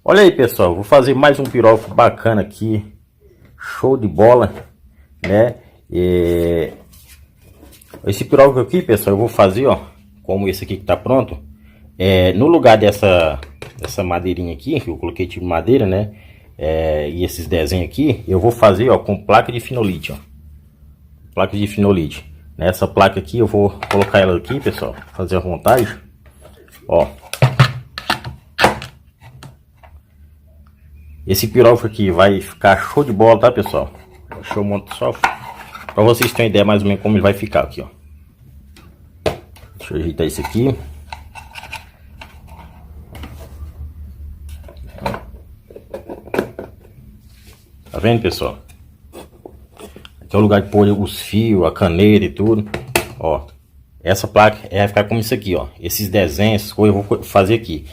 Olha aí, pessoal, vou fazer mais um piroco bacana aqui, show de bola, né? Esse piroco aqui, pessoal, eu vou fazer, ó, como esse aqui que tá pronto. No lugar dessa madeirinha aqui, que eu coloquei tipo madeira, né? E esses desenhos aqui, eu vou fazer, ó, com placa de fenolite, ó. Placa de fenolite. Nessa placa aqui, eu vou colocar ela aqui, pessoal, fazer a montagem, ó. Esse piroco aqui vai ficar show de bola, tá, pessoal? Deixa eu montar só pra vocês terem ideia mais ou menos como ele vai ficar aqui, ó. Deixa eu ajeitar isso aqui. Tá vendo, pessoal? Aqui é o lugar de pôr os fios, a caneta e tudo. Ó, essa placa vai ficar como isso aqui, ó. Esses desenhos, essas coisas eu vou fazer aqui.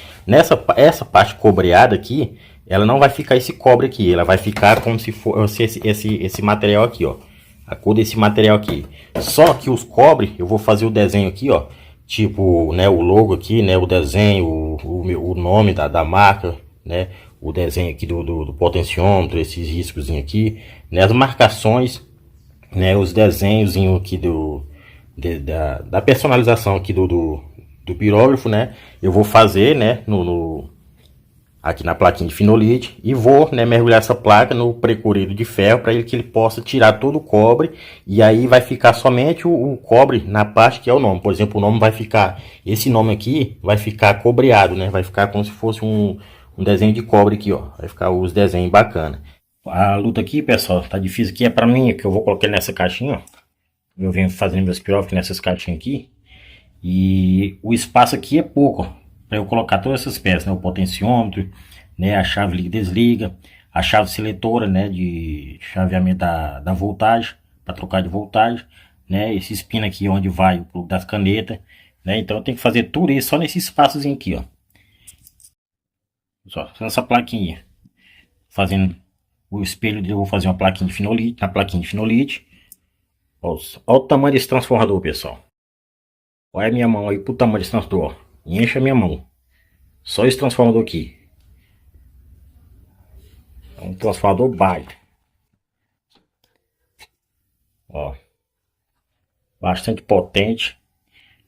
Essa parte cobreada aqui, ela não vai ficar esse cobre aqui. Ela vai ficar como se fosse esse material aqui, ó. A cor desse material aqui. Só que os cobre, eu vou fazer o desenho aqui, ó. Tipo, né, o logo aqui, né, o desenho, o nome da marca, né, o desenho aqui do potenciômetro, esses riscos aqui, né, as marcações, né, os desenhos aqui da personalização aqui do pirógrafo, né, eu vou fazer, né, aqui na plaquinha de fenolite e vou, né, mergulhar essa placa no precorido de ferro para que ele possa tirar todo o cobre, e aí vai ficar somente o cobre na parte que é o nome. Por exemplo, o nome vai ficar, esse nome aqui vai ficar cobreado, né, vai ficar como se fosse um desenho de cobre aqui, ó, vai ficar os desenhos bacana. A luta aqui, pessoal, tá difícil aqui, é para mim, que eu vou colocar nessa caixinha, ó. Eu venho fazendo meus pirógrafos nessas caixinhas aqui, e o espaço aqui é pouco, ó, para eu colocar todas essas peças, né? O potenciômetro, né? A chave liga e desliga, a chave seletora, né? De chaveamento da voltagem, para trocar de voltagem, né? Esse pino aqui onde vai o plug das canetas, né? Então eu tenho que fazer tudo isso só nesse espaçozinho aqui, ó. Só nessa plaquinha. Fazendo o espelho dele, eu vou fazer uma plaquinha de fenolite, na plaquinha de fenolite. Olha o tamanho desse transformador, pessoal. Olha a minha mão aí pro tamanho desse transformador, ó. Enche a minha mão. Só esse transformador aqui. É um transformador baita. Ó. Bastante potente.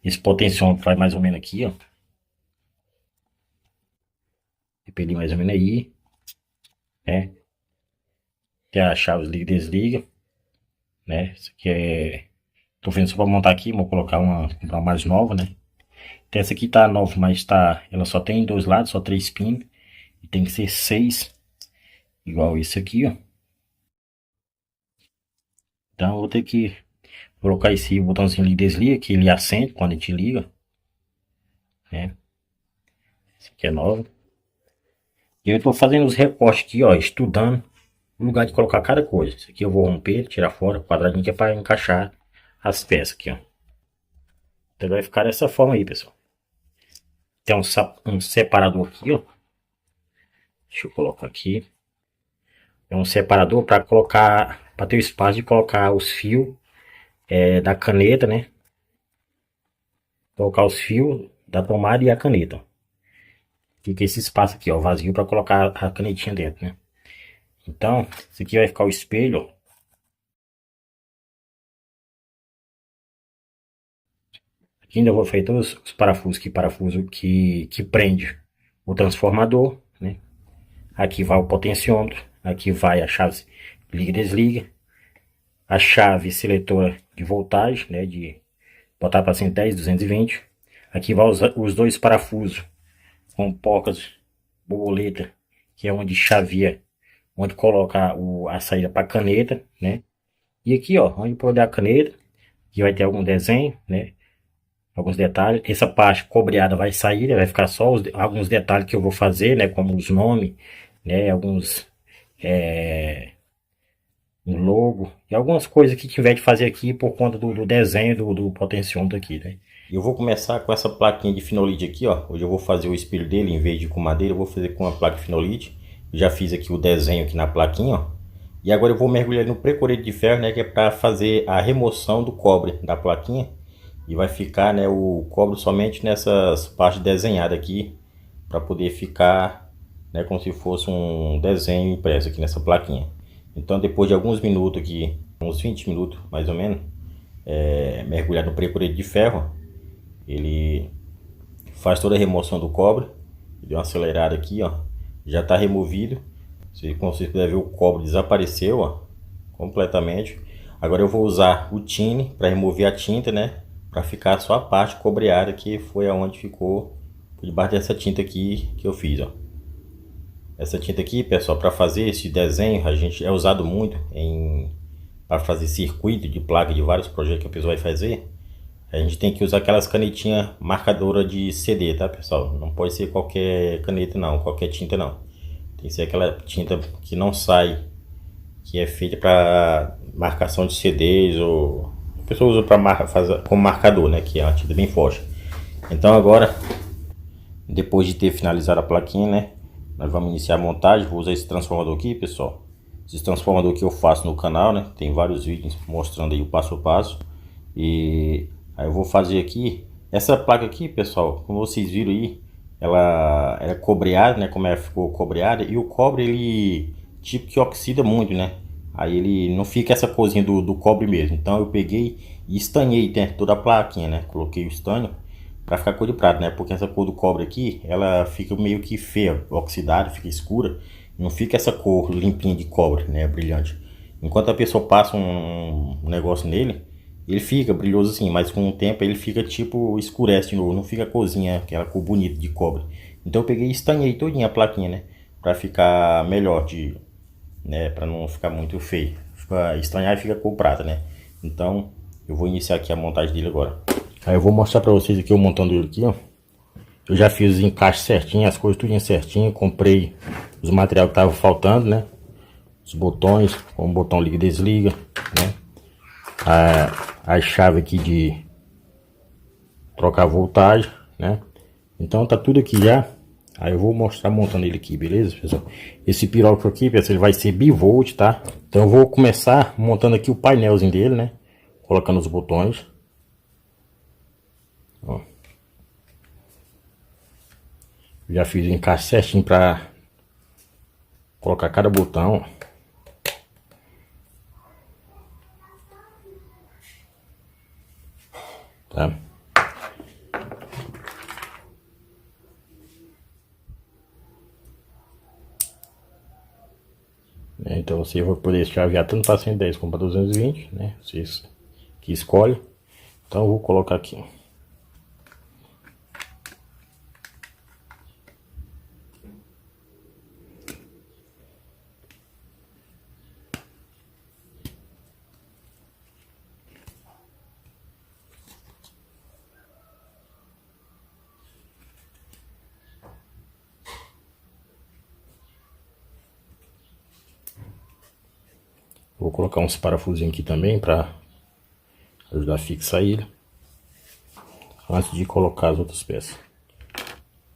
Esse potenciômetro vai mais ou menos aqui, ó. Repelir mais ou menos aí. Né? Tem a chave liga e desliga. Né? Isso aqui é... Tô vendo só pra montar aqui. Vou colocar comprar uma mais nova, né? Então, essa aqui tá nova, mas tá... Ela só tem dois lados, só 3 pinos. E tem que ser 6. Igual esse aqui, ó. Então eu vou ter que colocar esse botãozinho ali desliga, que ele acende quando a gente liga, né? Esse aqui é novo. E eu tô fazendo os recortes aqui, ó, estudando o lugar de colocar cada coisa. Esse aqui eu vou romper, tirar fora o quadradinho que é para encaixar as peças aqui, ó. Então vai ficar dessa forma aí, pessoal. Tem um separador aqui, ó. Deixa eu colocar aqui. É um separador para colocar, para ter o espaço de colocar os fios da caneta, né? Colocar os fios da tomada e a caneta. Fica esse espaço aqui, ó, vazio para colocar a canetinha dentro, né? Então, esse aqui vai ficar o espelho, ó. Aqui ainda vou fazer todos os parafusos, parafuso que prende o transformador, né? Aqui vai o potenciômetro, aqui vai a chave liga e desliga, a chave seletora de voltagem, né? De botar para 110, 220. Aqui vai os dois parafusos com porcas borboleta, que é onde chavia, onde coloca a saída para caneta, né? E aqui, ó, onde pôr a caneta, que vai ter algum desenho, né? Alguns detalhes. Essa parte cobreada vai sair, né? Vai ficar só alguns detalhes que eu vou fazer, né? Como os nomes, né? Alguns um logo e algumas coisas que tiver de fazer aqui por conta do desenho do potenciômetro aqui, né? Eu vou começar com essa plaquinha de fenolite aqui, ó. Hoje eu vou fazer o espelho dele, em vez de com madeira, eu vou fazer com uma placa de fenolite. Já fiz aqui o desenho aqui na plaquinha, ó. E agora eu vou mergulhar no precorido de ferro, né, que é para fazer a remoção do cobre da plaquinha. E vai ficar, né, o cobre somente nessas partes desenhadas aqui, para poder ficar né, como se fosse um desenho impresso aqui nessa plaquinha. Então depois de alguns minutos aqui, uns 20 minutos mais ou menos, mergulhado no percurso de ferro, ele faz toda a remoção do cobre. Deu uma acelerada aqui, ó, já está removido. Como vocês puderem ver, o cobre desapareceu, ó, completamente. Agora eu vou usar o tine para remover a tinta, né, para ficar só a parte cobreada, que foi aonde ficou por debaixo dessa tinta aqui que eu fiz, ó. Essa tinta aqui, pessoal, para fazer esse desenho, a gente é usado muito para fazer circuito de placa de vários projetos que a pessoa vai fazer. A gente tem que usar aquelas canetinhas marcadoras de CD, tá, pessoal? Não pode ser qualquer caneta não, qualquer tinta não. Tem que ser aquela tinta que não sai, que é feita para marcação de CDs, ou a pessoa usa para fazer como marcador, né, que é uma tinta bem forte. Então agora, depois de ter finalizado a plaquinha, né, nós vamos iniciar a montagem. Vou usar esse transformador aqui, pessoal. Esse transformador que eu faço no canal, né, tem vários vídeos mostrando aí o passo a passo. E aí eu vou fazer aqui essa placa aqui, pessoal, como vocês viram aí, ela é cobreada, né, como ela ficou cobreada, e o cobre ele tipo que oxida muito, né, aí ele não fica essa coisinha do cobre mesmo. Então eu peguei e estanhei, né, toda a plaquinha, né, coloquei o estanho para ficar cor de prata, né, porque essa cor do cobre aqui, ela fica meio que feia, oxidada, fica escura, não fica essa cor limpinha de cobre, né, brilhante. Enquanto a pessoa passa um negócio nele, ele fica brilhoso assim, mas com o tempo ele fica tipo, escurece de novo, não fica a corzinha, aquela cor bonita de cobre. Então eu peguei e estanhei todinha a plaquinha, né, pra ficar melhor, né, pra não ficar muito feio. Estanhar e fica cor prata, né. Então eu vou iniciar aqui a montagem dele agora. Aí eu vou mostrar pra vocês aqui eu montando ele aqui, ó. Eu já fiz os encaixes certinho, as coisas tudo certinho, comprei os materiais que estavam faltando, né. Os botões, como o botão liga e desliga, né. A chave aqui de trocar a voltagem, né? Então tá tudo aqui já. Aí eu vou mostrar montando ele aqui, beleza, pessoal? Esse pirógrafo aqui, pessoal, ele vai ser bivolt, tá? Então eu vou começar montando aqui o painelzinho dele, né? Colocando os botões. Ó. Já fiz o encaixe certinho pra colocar cada botão. Tá? Então você vai poder chavear tanto para 110 como para 220, né? Vocês que escolhe. Então eu vou colocar aqui. Vou colocar uns parafusinhos aqui também para ajudar a fixar ele, antes de colocar as outras peças.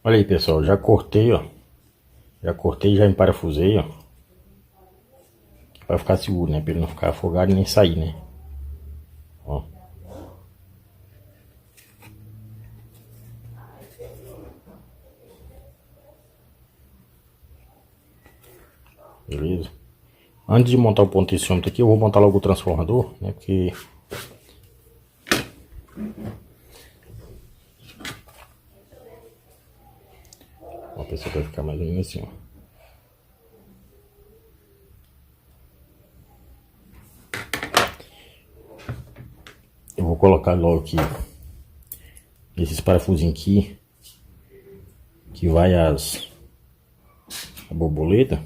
Olha aí, pessoal, já cortei, ó. Já cortei, já emparafusei, ó. Para ficar seguro, né? Para ele não ficar afogado e nem sair, né? Ó. Beleza? Antes de montar o potenciômetro aqui, eu vou montar logo o transformador, né? Porque a pessoa vai ficar mais ou menos assim, ó. Eu vou colocar logo aqui esses parafusinhos aqui, que vai a borboleta.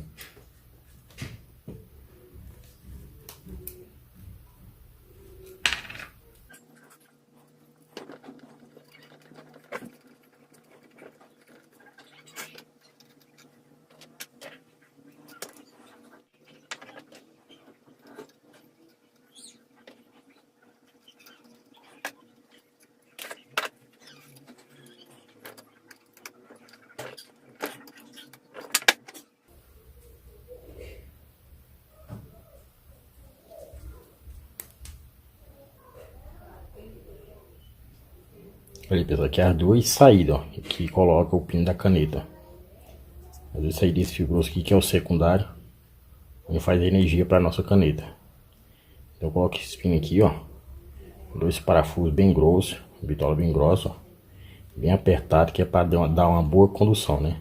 Olha, pessoal, aqui as duas saídas, ó, que coloca o pino da caneta. fazer sair desse fio grosso aqui, que é o secundário, onde faz a energia para nossa caneta. Então eu coloco esse pino aqui, ó, dois parafusos bem grossos, bitola bem grossa, ó, bem apertado, que é para dar uma boa condução, né?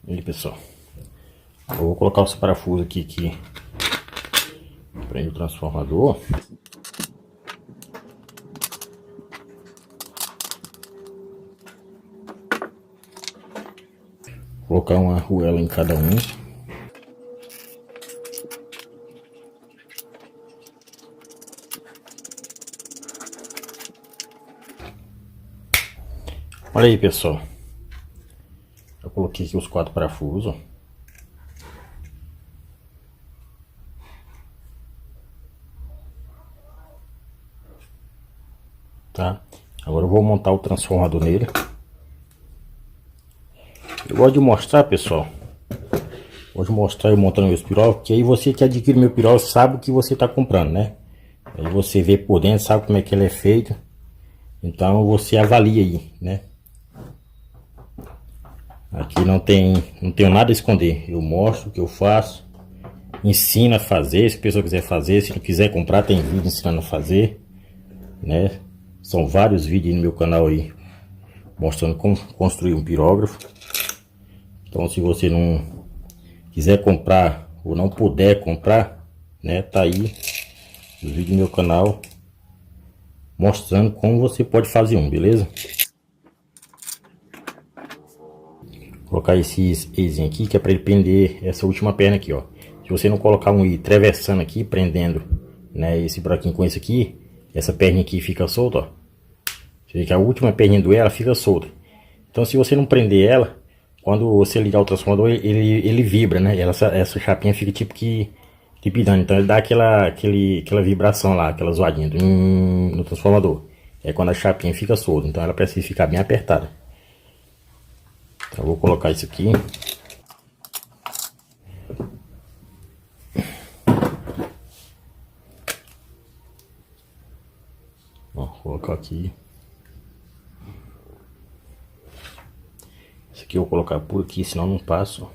Aí, pessoal, eu vou colocar os parafusos aqui que prende o transformador. Vou colocar uma arruela em cada um. Olha aí, pessoal. Eu coloquei aqui os 4 parafusos. Tá? Agora eu vou montar o transformador nele. Eu gosto de mostrar, pessoal. Gosto de mostrar eu montando meus pirógrafos, porque aí você que adquire meu pirógrafo sabe o que você está comprando, né? Aí você vê por dentro, sabe como é que ele é feito. Então você avalia aí, né? Aqui não tenho nada a esconder. Eu mostro o que eu faço, ensino a fazer. Se a pessoa quiser fazer, se não quiser comprar, tem vídeo ensinando a fazer, né? São vários vídeos no meu canal aí mostrando como construir um pirógrafo. Então, se você não quiser comprar ou não puder comprar, né, tá aí o vídeo no meu canal mostrando como você pode fazer um, beleza? Vou colocar esses eizinhos aqui, que é para ele prender essa última perna aqui, ó. Se você não colocar um i atravessando aqui, prendendo, né, esse buraquinho com esse aqui, essa perninha aqui fica solta, ó. Você vê que a última perninha do ela fica solta. Então, se você não prender ela, quando você ligar o transformador, ele vibra, né? Essa chapinha fica tipo que tripidando. Então ele dá aquela vibração lá, aquela zoadinha no transformador. É quando a chapinha fica solta. Então ela precisa ficar bem apertada. Então eu vou colocar isso aqui. Ó, vou colocar aqui. Esse aqui eu vou colocar por aqui, senão não passo.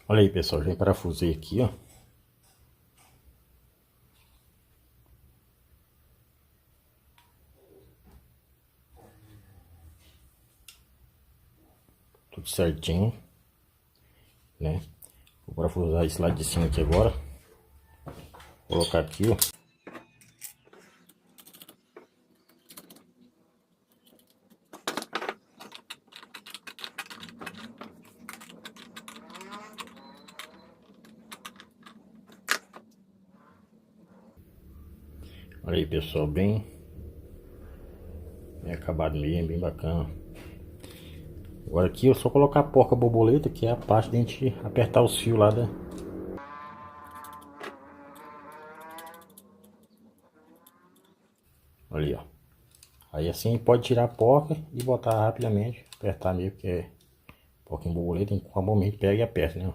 Olha aí, pessoal, já parafusei aqui, ó. Tudo certinho, né? Vou parafusar esse lado de cima aqui agora. Vou colocar aqui, ó. Olha aí, pessoal, bem acabado mesmo, bem bacana. Agora aqui eu só colocar a porca borboleta, que é a parte de a gente apertar os fios lá da... Ali, ó. Aí assim pode tirar a porca e botar rapidamente, apertar mesmo, que é porca em borboleta, com a mão a gente pega e aperta, né?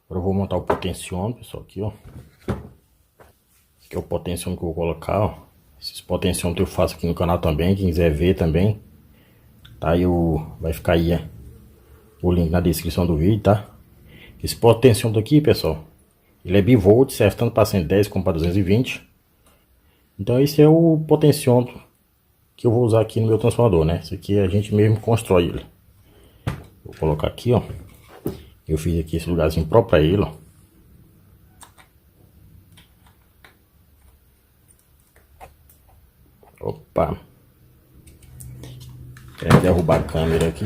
Agora eu vou montar o potenciômetro, pessoal, aqui, ó. Aqui é o potenciômetro que eu vou colocar, ó. Esses potenciômetros eu faço aqui no canal também, quem quiser ver também. Tá, vai ficar aí o link na descrição do vídeo, tá? Esse potenciômetro aqui, pessoal, ele é bivolt, serve tanto para 110 como para 220. Então esse é o potenciômetro que eu vou usar aqui no meu transformador, né? Esse aqui a gente mesmo constrói ele. Vou colocar aqui, ó. Eu fiz aqui esse lugarzinho próprio para ele, ó. Opa! Quero derrubar a câmera aqui.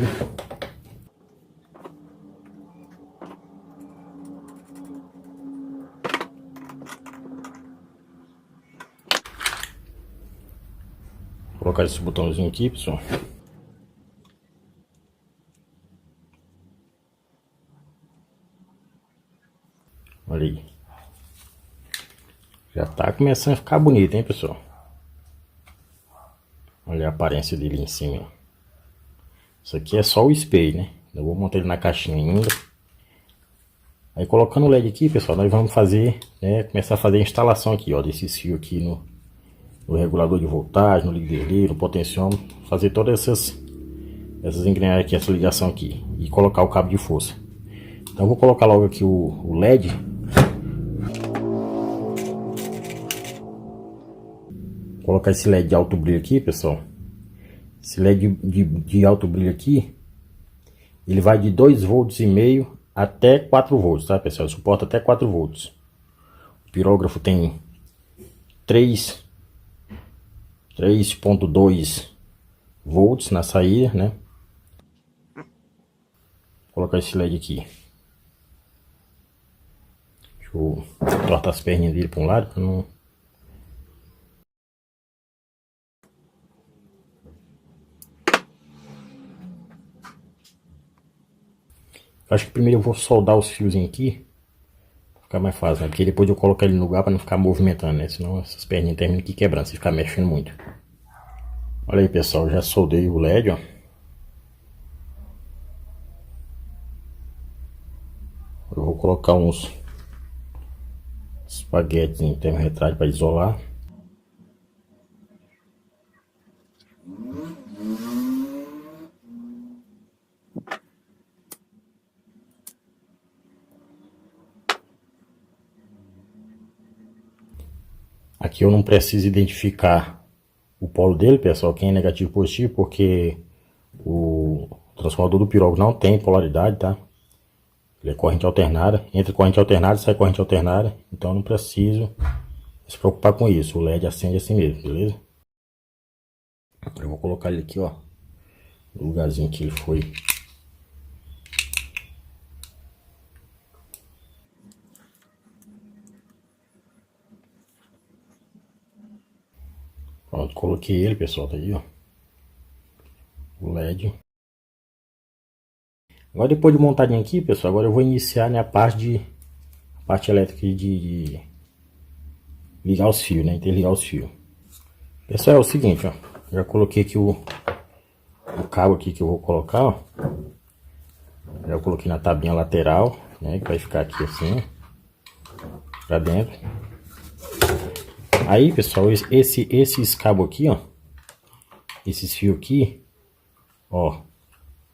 colocar esse botãozinho aqui, pessoal. Olha aí. Já tá começando a ficar bonito, hein, pessoal? Olha a aparência dele em cima. Isso aqui é só o espelho, né? Eu vou montar ele na caixinha ainda. Aí colocando o LED aqui, pessoal, nós vamos fazer, né, começar a fazer a instalação aqui, ó, desses fios aqui no regulador de voltagem, no líder, no potenciômetro, fazer todas essas engrenagens aqui, essa ligação aqui, e colocar o cabo de força. Então eu vou colocar logo aqui o LED. Vou colocar esse LED de alto brilho aqui, pessoal. Esse LED de alto brilho aqui, ele vai de 2,5 volts até 4 volts, tá, pessoal? Ele suporta até 4 volts. O pirógrafo tem 3,2 volts na saída, né? Vou colocar esse LED aqui. Deixa eu tortar as perninhas dele para um lado para não... Acho que primeiro eu vou soldar os fiozinhos aqui, pra ficar mais fácil, né? Porque depois eu colocar ele no lugar para não ficar movimentando, né? Senão essas perninhas terminam aqui quebrando, se ficar mexendo muito. Olha aí, pessoal, já soldei o LED, ó. Eu vou colocar uns espaguetes em termorretrátil para isolar. Aqui eu não preciso identificar o polo dele, pessoal, quem é negativo e positivo, porque o transformador do pirógrafo não tem polaridade, tá? Ele é corrente alternada, entra corrente alternada e sai corrente alternada, então eu não preciso se preocupar com isso. O LED acende assim mesmo, beleza? Eu vou colocar ele aqui, ó, no lugarzinho que ele foi. Pronto, coloquei ele, pessoal, tá aí, ó, o LED. Agora, depois de montadinho aqui, pessoal, agora eu vou iniciar, né, a parte elétrica de ligar os fios, né, interligar os fios. Pessoal, é o seguinte, ó, já coloquei aqui o cabo aqui que eu vou colocar, ó. Já coloquei na tabinha lateral, né, que vai ficar aqui assim, pra dentro. Aí, pessoal, esses cabos aqui, ó, esses fios aqui, ó,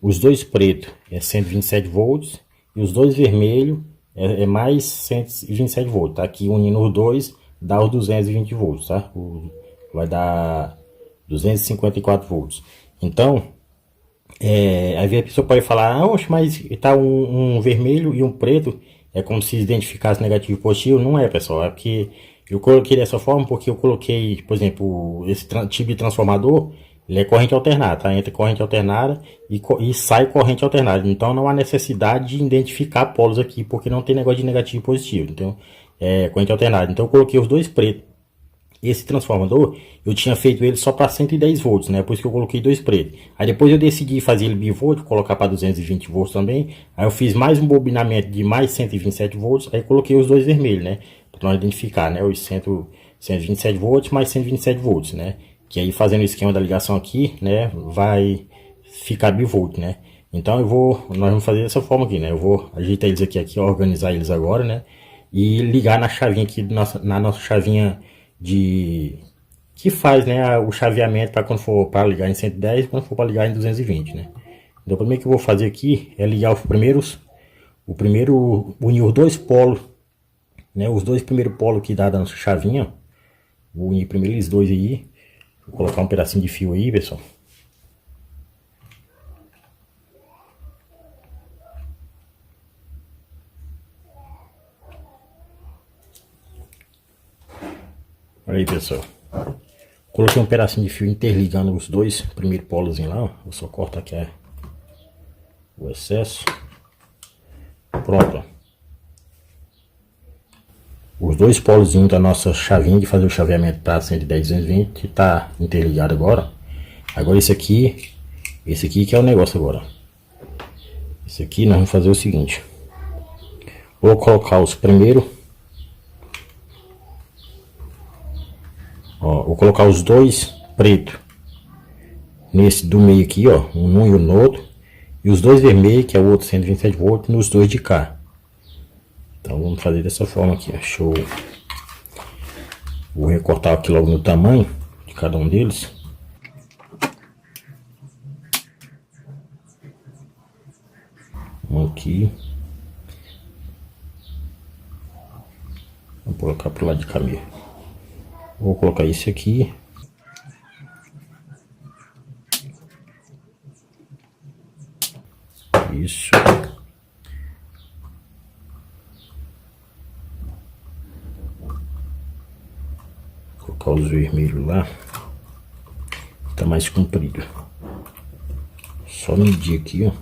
os dois pretos é 127 volts e os dois vermelhos é mais 127 volts, tá? Aqui unindo os dois dá os 220 volts, tá? Vai dar 254 volts. Então, aí a pessoa pode falar, ah, oxe, mas tá um vermelho e um preto, é como se identificasse negativo e positivo. Não é, pessoal, é porque eu coloquei dessa forma porque eu coloquei, por exemplo, esse tipo de transformador, ele é corrente alternada, tá? Entra corrente alternada e sai corrente alternada. Então não há necessidade de identificar polos aqui, porque não tem negócio de negativo e positivo. Então, é corrente alternada. Então eu coloquei os dois pretos. Esse transformador, eu tinha feito ele só para 110 volts, né? Por isso que eu coloquei dois pretos. Aí depois eu decidi fazer ele bivolt, colocar para 220 volts também. Aí eu fiz mais um bobinamento de mais 127 volts. Aí coloquei os dois vermelhos, né? Para não identificar, né? Os 127 volts mais 127 volts, né? Que aí fazendo o esquema da ligação aqui, né? Vai ficar bivolt, né? Então nós vamos fazer dessa forma aqui, né? Eu vou ajeitar eles aqui, organizar eles agora, né? E ligar na chavinha aqui, na nossa chavinha que faz, né, o chaveamento para quando for para ligar em 110 e quando for para ligar em 220, né? Então, o primeiro que eu vou fazer aqui é ligar unir os dois polos, né, os dois primeiros polos que dá da nossa chavinha. Vou unir primeiro eles dois aí. Vou colocar um pedacinho de fio aí, pessoal. Olha aí, pessoal. Coloquei um pedacinho de fio interligando os dois primeiros polos lá, ó. Vou só cortar aqui o excesso. Pronto, ó. Os dois polos da nossa chavinha de fazer o chaveamento para 110 220 está interligado agora. Agora esse aqui que é o negócio agora. Esse aqui nós vamos fazer o seguinte. Vou colocar os primeiros. Ó, vou colocar os dois pretos nesse do meio aqui, ó, um num e o no outro, e os dois vermelhos, que é o outro 127 volts, nos dois de cá. Então vamos fazer dessa forma aqui, ó. Show. Vou recortar aqui logo no tamanho de cada um deles. Um aqui. Vou colocar pro lado de cá mesmo. Vou colocar esse aqui. Isso. Vou colocar os vermelhos lá. Tá mais comprido. Só medir aqui, ó.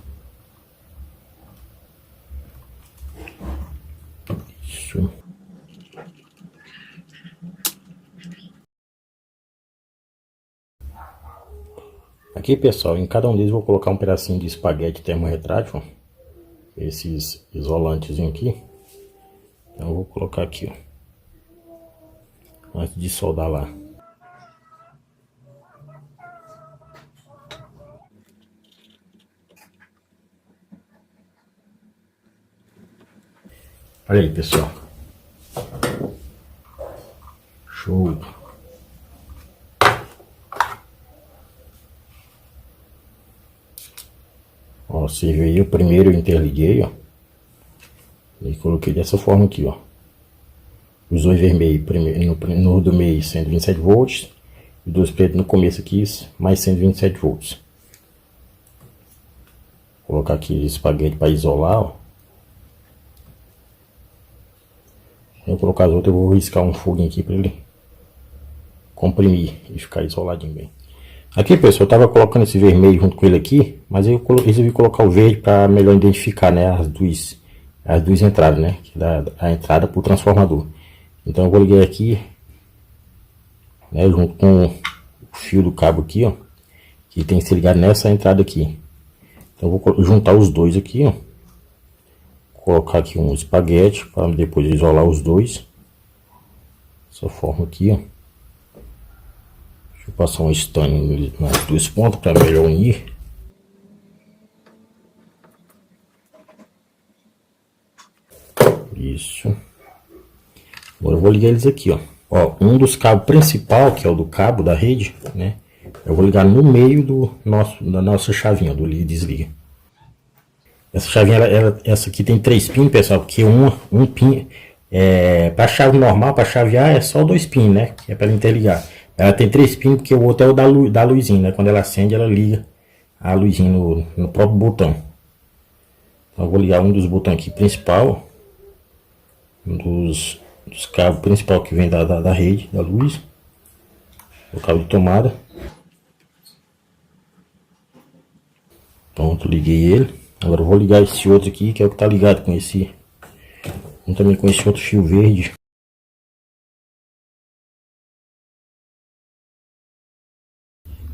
Isso. Aqui, pessoal, em cada um deles vou colocar um pedacinho de espaguete termorretrátil, ó. Esses isolantes aqui. Então eu vou colocar aqui, ó, antes de soldar lá. Olha aí, pessoal. Show. Ó, você viu aí, o primeiro eu interliguei, ó. E coloquei dessa forma aqui, ó. Os dois vermelhos, no do meio 127 volts. E dois pretos no começo aqui, mais 127 volts. Vou colocar aqui espaguete para isolar, ó. Vou colocar as outras, eu vou riscar um foguinho aqui para ele comprimir e ficar isoladinho bem. Aqui, pessoal, eu tava colocando esse vermelho junto com ele aqui, mas eu resolvi colocar o verde para melhor identificar, né, as duas entradas, né, que dá a entrada para o transformador. Então eu vou ligar aqui, né, junto com o fio do cabo aqui, ó, que tem que ser ligado nessa entrada aqui. Então eu vou juntar os dois aqui, ó. Colocar aqui um espaguete para depois isolar os dois. Dessa forma aqui, ó. Deixa eu passar um estanho nas duas pontas para melhor unir. Isso. Agora eu vou ligar eles aqui, ó. Ó, um dos cabos principal, que é o do cabo da rede, né? Eu vou ligar no meio da nossa chavinha, do liga e desliga. Essa chavinha, essa aqui tem 3 pins, pessoal, porque um pin, para chave normal, para chavear, é só 2 pins, né? Que é para interligar. Ela tem 3 pins, porque o outro é o da luzinha, né? Quando ela acende, ela liga a luzinha no próprio botão. Então eu vou ligar um dos botões aqui principal, um dos cabos principal que vem da rede, da luz, o cabo de tomada. Pronto, liguei ele. Agora eu vou ligar esse outro aqui, que é o que tá ligado com esse, também com esse outro fio verde.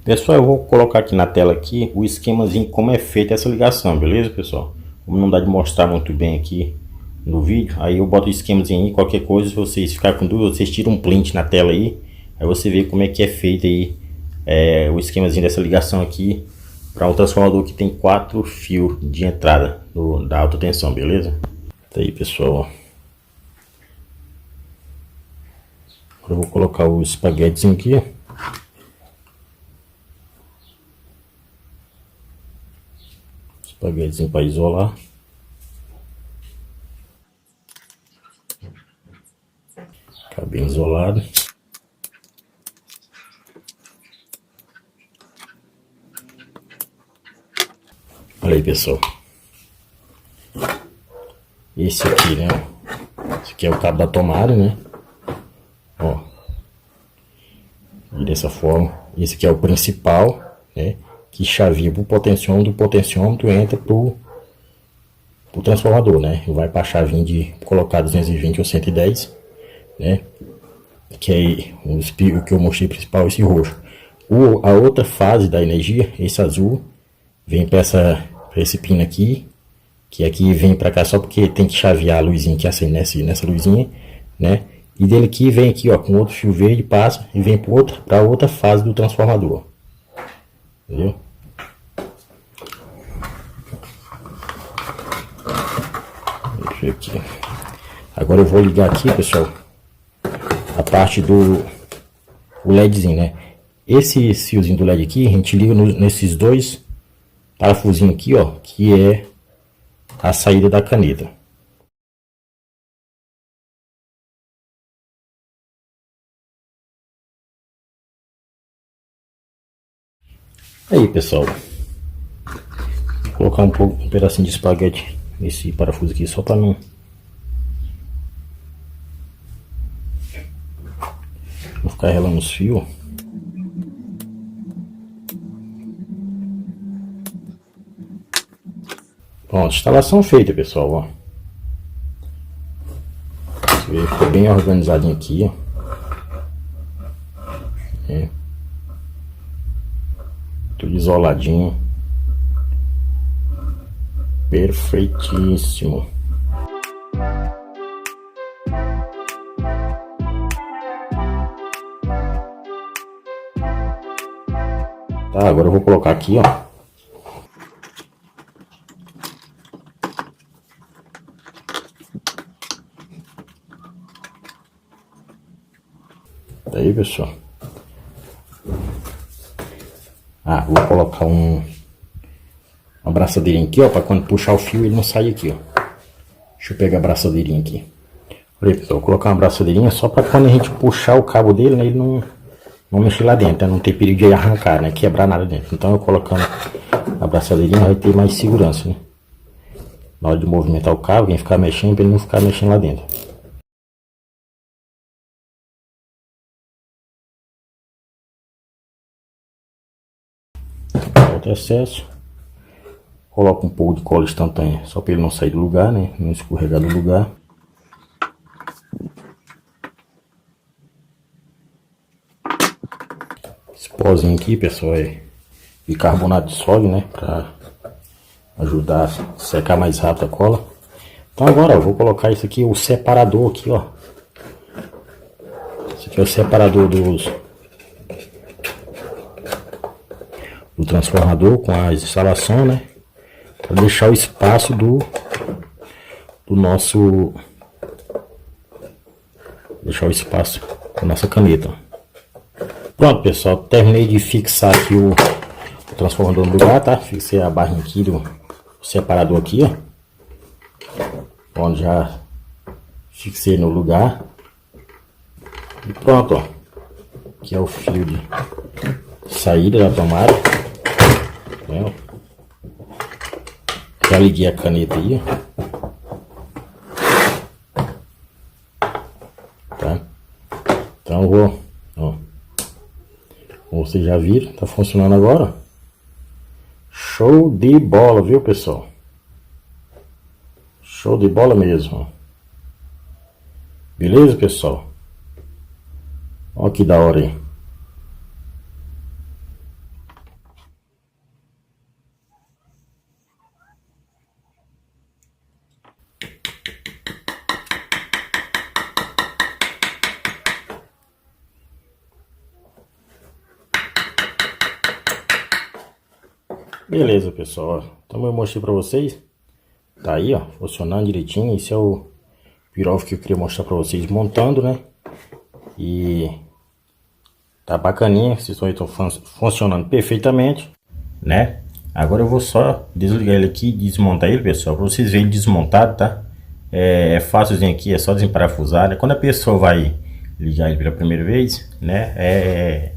Pessoal, eu vou colocar aqui na tela aqui o esquemazinho como é feita essa ligação, beleza, pessoal? Como não dá de mostrar muito bem aqui no vídeo, aí eu boto o esquemazinho aí, qualquer coisa, se vocês ficarem com dúvida, vocês tiram um print na tela aí você vê como é que é feito aí o esquemazinho dessa ligação aqui para um transformador que tem 4 fios de entrada da alta tensão, beleza? Tá aí, pessoal. Agora eu vou colocar o espaguetezinho aqui, ó. Espaguetezinho para isolar. Ficar bem isolado. Olha aí, pessoal. Esse aqui, né? Esse aqui é o cabo da tomada, né? Ó. E dessa forma. Esse aqui é o principal, né? Que chavia pro potenciômetro. Do potenciômetro entra pro transformador, né? Vai para a chavinha de colocar 220 ou 110, né? Que é o que eu mostrei principal, esse roxo. A outra fase da energia, esse azul, vem para esse pino aqui, que aqui vem para cá só porque tem que chavear a luzinha que acende nessa luzinha, né? E dele aqui vem aqui, ó, com outro fio verde, passa e vem para outra fase do transformador. Entendeu? Deixa eu ver aqui. Agora eu vou ligar aqui, pessoal, a parte do LEDzinho, né? Esse fiozinho do LED aqui, a gente liga nesses dois parafusinhos aqui, ó, que é a saída da caneta. Aí, pessoal, vou colocar um pedacinho de espaguete nesse parafuso aqui só para não ficar relando os fios. Pronto, instalação feita, pessoal, ó. Você vê, ficou bem organizadinho aqui, ó. Tudo isoladinho. Perfeitíssimo. Tá, agora eu vou colocar aqui, ó. Aí, pessoal. Ah, vou colocar uma braçadeirinha aqui, ó, para quando puxar o fio ele não sair aqui, ó. Deixa eu pegar a braçadeirinha aqui. Olha aí, pessoal, vou colocar uma braçadeirinha só para quando a gente puxar o cabo dele, né, ele não mexer lá dentro, né, não ter perigo de arrancar, né, quebrar nada dentro. Então eu colocando a braçadeirinha vai ter mais segurança, né. Na hora de movimentar o cabo, quem ficar mexendo, para ele não ficar mexendo lá dentro. Outro excesso. Coloca um pouco de cola instantânea, só para ele não sair do lugar, né? Não escorregar do lugar. Esse pozinho aqui, pessoal, é bicarbonato de sódio, né? Para ajudar a secar mais rápido a cola. Então agora eu vou colocar isso aqui, o separador aqui, ó. Esse aqui é o separador do transformador com a instalação, né? Para deixar o espaço do nosso, deixar o espaço da nossa caneta. Pronto, pessoal, terminei de fixar aqui o transformador no lugar, tá? Fixei a barrinha aqui do separador aqui, ó. Onde já fixei no lugar. E pronto, ó. Aqui é o fio de saída da tomada. Já liguei a caneta aí, tá? Então eu vou, ó, como vocês já viram, tá funcionando agora. Show de bola, viu, pessoal? Show de bola mesmo. Beleza, pessoal? Olha que da hora aí. Beleza, pessoal, então eu mostrei pra vocês. Tá aí, ó, funcionando direitinho. Esse é o pirof que eu queria mostrar pra vocês montando, né? E tá bacaninha, vocês estão funcionando perfeitamente, né? Agora eu vou só desligar ele aqui e desmontar ele, pessoal, pra vocês verem desmontado, tá? É fácilzinho aqui, é só desemparafusar, né? Quando a pessoa vai ligar ele pela primeira vez, né?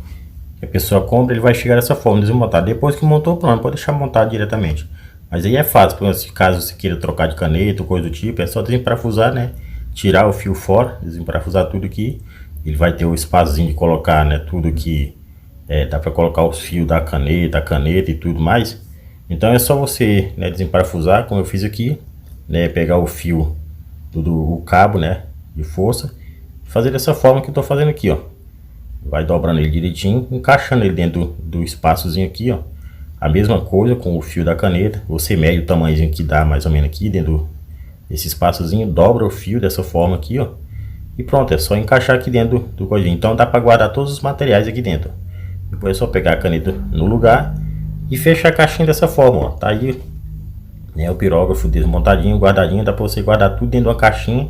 A pessoa compra, ele vai chegar dessa forma, desmontar. Depois que montou, pronto, pode deixar montado diretamente. Mas aí é fácil, caso você queira trocar de caneta ou coisa do tipo, é só desemparafusar, né? Tirar o fio fora, desemparafusar tudo aqui. Ele vai ter o espacinho de colocar, né? Tudo que dá para colocar os fios da caneta, a caneta e tudo mais. Então é só você, né, desemparafusar, como eu fiz aqui, né? Pegar o fio o cabo, né? De força, fazer dessa forma que eu tô fazendo aqui, ó. vai dobrando ele direitinho, encaixando ele dentro do espaçozinho aqui, ó. A mesma coisa com o fio da caneta, você mede o tamanhozinho que dá mais ou menos aqui dentro desse espaçozinho, dobra o fio dessa forma aqui, ó. E pronto, é só encaixar aqui dentro do coisinho. Então dá para guardar todos os materiais aqui dentro. Depois é só pegar a caneta no lugar e fechar a caixinha dessa forma, ó. Tá aí, né, o pirógrafo desmontadinho, guardadinho, dá para você guardar tudo dentro de uma caixinha,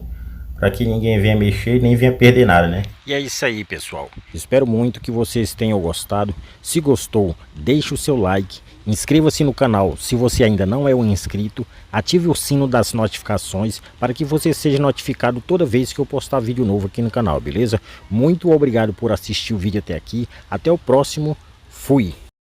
para que ninguém venha mexer e nem venha perder nada, né? E é isso aí, pessoal. Espero muito que vocês tenham gostado. Se gostou, deixe o seu like, inscreva-se no canal se você ainda não é um inscrito, ative o sino das notificações para que você seja notificado toda vez que eu postar vídeo novo aqui no canal, beleza? Muito obrigado por assistir o vídeo até aqui. Até o próximo. Fui!